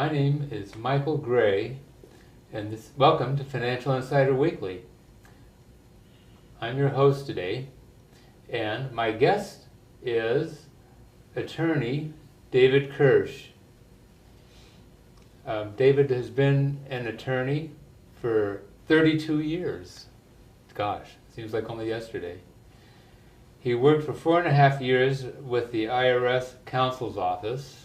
My name is Michael Gray, and welcome to Financial Insider Weekly. I'm your host today, and my guest is attorney David Kirsch. David has been an attorney for 32 years. Gosh, seems like only yesterday. He worked for 4.5 years with the IRS counsel's office.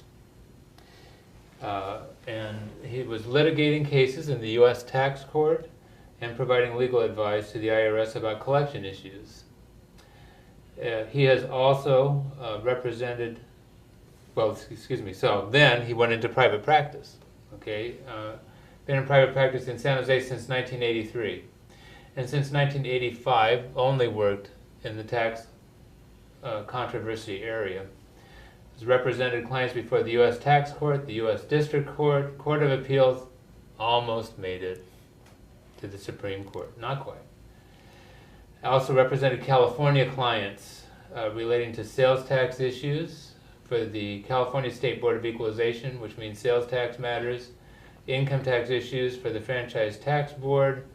And he was litigating cases in the U.S. tax court and providing legal advice to the IRS about collection issues. He has also represented, so then he went into private practice. Okay, been in private practice in San Jose since 1983. And since 1985, only worked in the tax controversy area. Has represented clients before the U.S. Tax Court, the U.S. District Court, Court of Appeals, almost made it to the Supreme Court, not quite. Also represented California clients relating to sales tax issues for the California State Board of Equalization, which means sales tax matters, income tax issues for the Franchise Tax Board,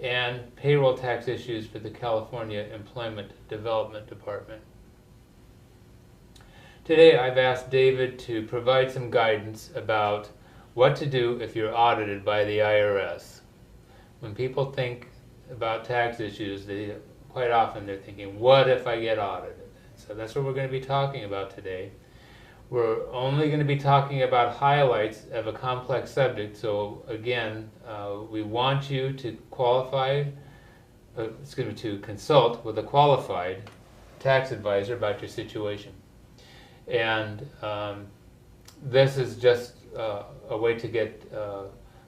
and payroll tax issues for the California Employment Development Department. Today I've asked David to provide some guidance about what to do if you're audited by the IRS. When people think about tax issues, quite often they're thinking, what if I get audited? So that's what we're going to be talking about today. We're only going to be talking about highlights of a complex subject, so again, we want you to to consult with a qualified tax advisor about your situation. And this is just a way to get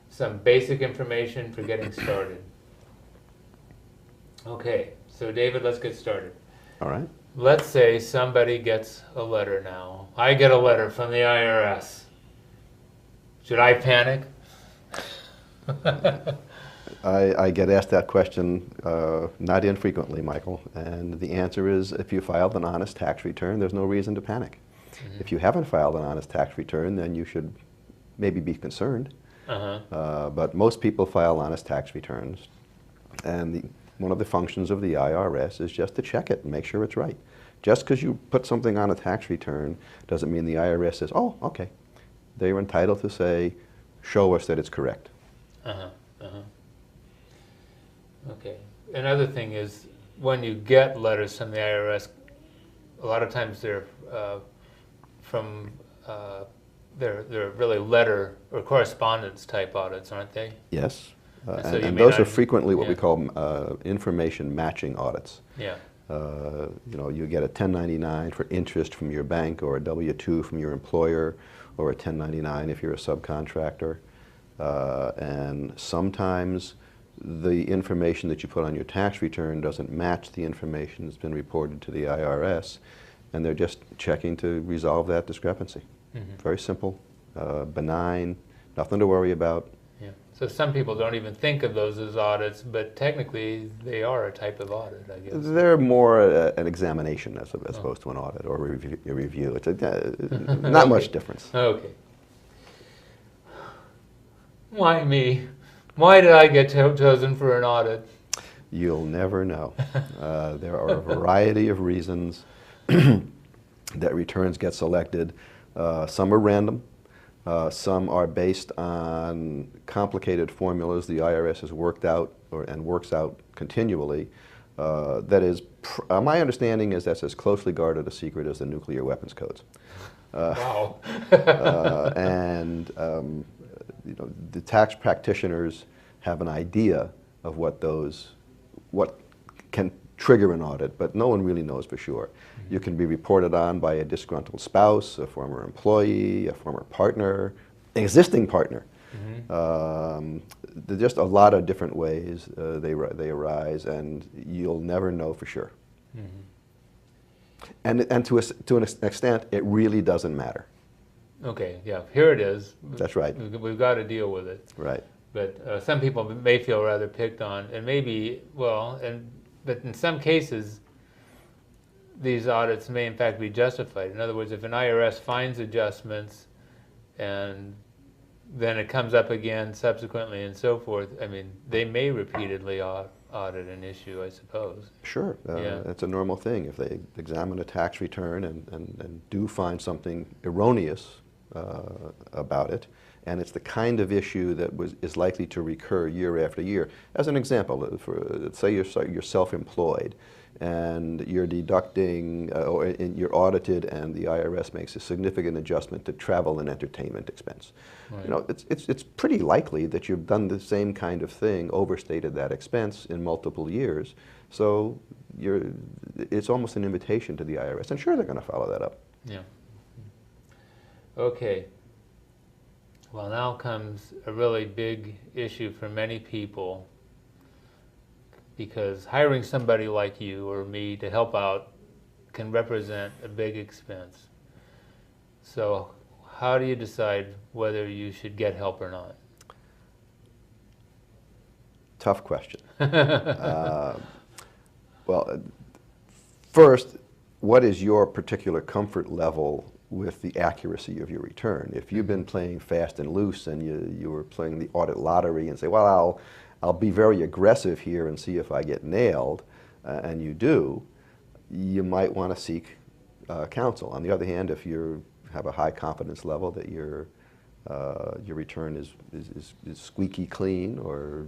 some basic information for getting started. Okay, so David, let's get started. All right. Let's say somebody gets a letter now. I get a letter from the IRS. Should I panic? I get asked that question not infrequently, Michael, and the answer is if you filed an honest tax return, there's no reason to panic. Mm-hmm. If you haven't filed an honest tax return, then you should maybe be concerned. But most people file honest tax returns, and one of the functions of the IRS is just to check it and make sure it's right. Just because you put something on a tax return doesn't mean the IRS says, oh, okay. They're entitled to say, show us that it's correct. Okay. Another thing is, when you get letters from the IRS, a lot of times they're they're really letter or correspondence type audits, aren't they? Yes. So and those are frequently what we call information matching audits. Yeah. You get a 1099 for interest from your bank, or a W-2 from your employer, or a 1099 if you're a subcontractor. And sometimes the information that you put on your tax return doesn't match the information that's been reported to the IRS, and they're just checking to resolve that discrepancy. Mm-hmm. Very simple, benign, nothing to worry about. Yeah. So some people don't even think of those as audits, but technically they are a type of audit, I guess. They're more an examination as opposed to an audit or a review. It's not much difference. Okay. Why me? Why did I get chosen for an audit? You'll never know. There are a variety of reasons that returns get selected. Some are random. Some are based on complicated formulas the IRS has worked out and works out continually. That is, my understanding is that's as closely guarded a secret as the nuclear weapons codes. Wow. The tax practitioners have an idea of what can trigger an audit, but no one really knows for sure. Mm-hmm. You can be reported on by a disgruntled spouse, a former employee, a former partner, an existing partner. Mm-hmm. There's just a lot of different ways they arise, and you'll never know for sure. Mm-hmm. And to an extent, it really doesn't matter. Okay, yeah, here it is. That's right. We've got to deal with it. Right. But some people may feel rather picked on, and maybe, but in some cases, these audits may in fact be justified. In other words, if an IRS finds adjustments and then it comes up again subsequently and so forth. I mean, they may repeatedly audit an issue, I suppose. Sure, Yeah. it's a normal thing. If they examine a tax return and do find something erroneous about it, and it's the kind of issue that is likely to recur year after year. As an example, say you're self-employed and you're deducting, or you're audited and the IRS makes a significant adjustment to travel and entertainment expense. Right. You know, it's pretty likely that you've done the same kind of thing, overstated that expense in multiple years. So it's almost an invitation to the IRS, and sure, they're going to follow that up. Yeah. Okay. Well, now comes a really big issue for many people, because hiring somebody like you or me to help out can represent a big expense. So how do you decide whether you should get help or not? Tough question. Well, first, what is your particular comfort level with the accuracy of your return? If you've been playing fast and loose and you were playing the audit lottery and say, well, I'll be very aggressive here and see if I get nailed, and you do, you might want to seek counsel. On the other hand, if you have a high confidence level that your return is squeaky clean or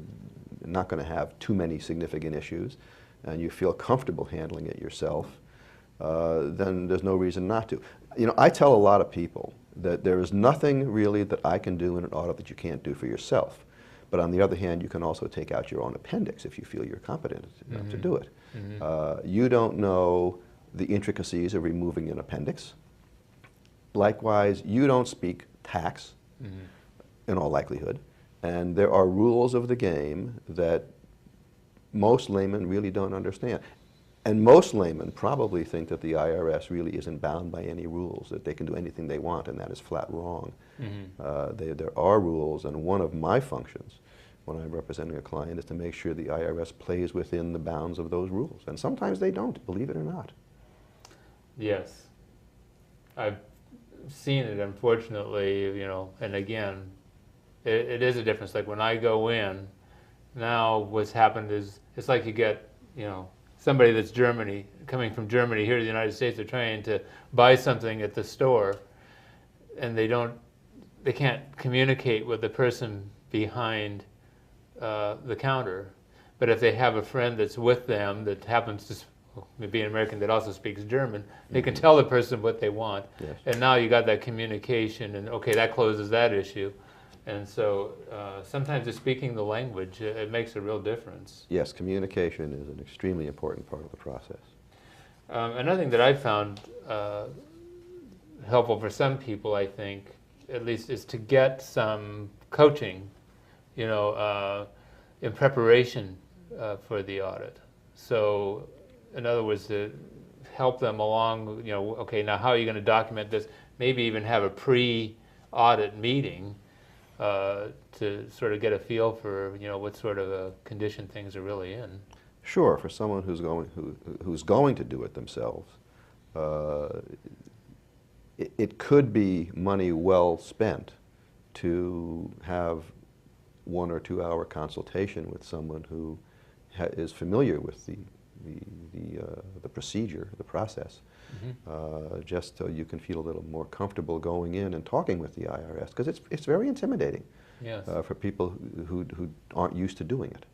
not going to have too many significant issues, and you feel comfortable handling it yourself, then there's no reason not to. You know, I tell a lot of people that there is nothing really that I can do in an audit that you can't do for yourself. But on the other hand, you can also take out your own appendix if you feel you're competent enough to do it. You don't know the intricacies of removing an appendix. Likewise, you don't speak tax in all likelihood. And there are rules of the game that most laymen really don't understand. And most laymen probably think that the IRS really isn't bound by any rules, that they can do anything they want, and that is flat wrong. There are rules, and one of my functions when I'm representing a client is to make sure the IRS plays within the bounds of those rules. And sometimes they don't, believe it or not. Yes. I've seen it, unfortunately, you know, and again, it is a difference. Like when I go in, now what's happened is, it's like you get, you know, somebody that's coming from Germany here to the United States, they're trying to buy something at the store, and they can't communicate with the person behind the counter. But if they have a friend that's with them that happens to be an American that also speaks German, they can tell the person what they want. Yes. And now you got that communication, and okay, that closes that issue. And so sometimes just speaking the language, it makes a real difference. Yes, communication is an extremely important part of the process. Another thing that I found helpful for some people, I think, at least, is to get some coaching, you know, in preparation for the audit. So, in other words, to help them along, you know, okay, now how are you going to document this? Maybe even have a pre-audit meeting to sort of get a feel for, you know, what sort of a condition things are really in. Sure, for someone who's going to do it themselves, it could be money well spent to have 1 or 2 hour consultation with someone who is familiar with the procedure, the process, just so you can feel a little more comfortable going in and talking with the IRS, because it's very intimidating. Yes. For people who aren't used to doing it.